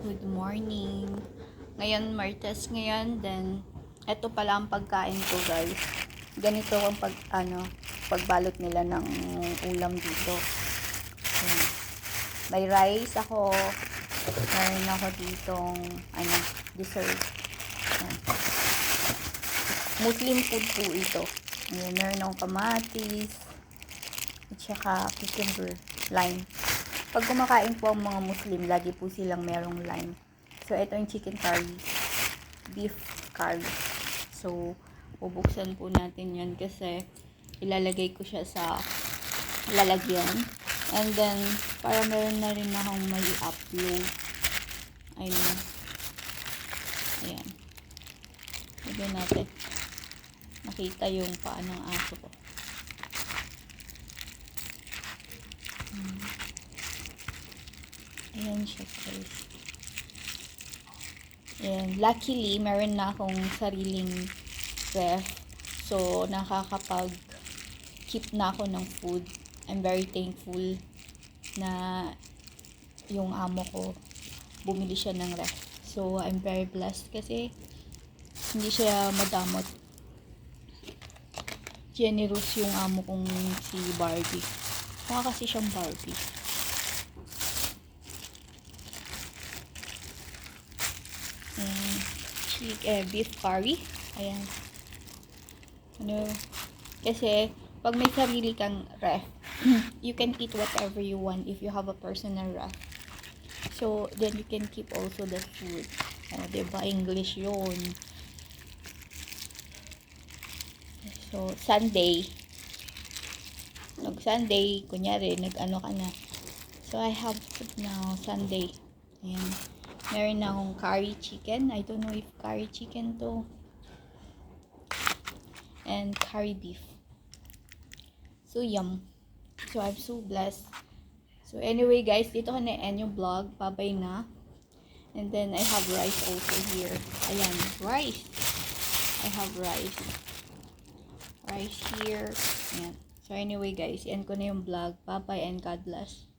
Good morning. Ngayon, Martes ngayon. Then, eto pala ang pagkain ko, guys. Ganito ang pagbalot nila ng ulam dito. Ayan. May rice ako. Meron ako ditong, dessert. Ayan. Muslim food po ito. Ayan, meron akong kamatis. At saka cucumber, lime. Pag kumakain po ang mga Muslim, lagi po silang merong lime. So, ito yung chicken curry. Beef curry. So, bubuksan po natin yan kasi ilalagay ko siya sa lalagyan. And then, para meron na rin akong may upload. Ayun. Ayan. Lagyan natin. Nakita yung paa ng aso ko. Ayan siya, guys. Ayan. Luckily, meron na akong sariling ref. So, nakakapag-keep na ako ng food. I'm very thankful na yung amo ko bumili siya ng ref. So, I'm very blessed kasi hindi siya madamot. Generous yung amo kong si Barbie. Mukha kasi siyang Barbie. Beef curry. Ayan. Kasi pag may sarili kang ref, you can eat whatever you want if you have a personal ref. So, then you can keep also the food. Diba? English yun. So, Sunday, kunyari, nag-ano ka na. So, I have food now, Sunday. Ayan. Meron na akong curry chicken. I don't know if curry chicken to. And curry beef. So, yum. So, I'm so blessed. So, anyway, guys, dito ko na-end yung vlog. Bye-bye na. And then, I have rice also here. Ayan, rice. I have rice. Rice here. Ayan. So, anyway, guys, end ko na yung vlog. Bye-bye and God bless.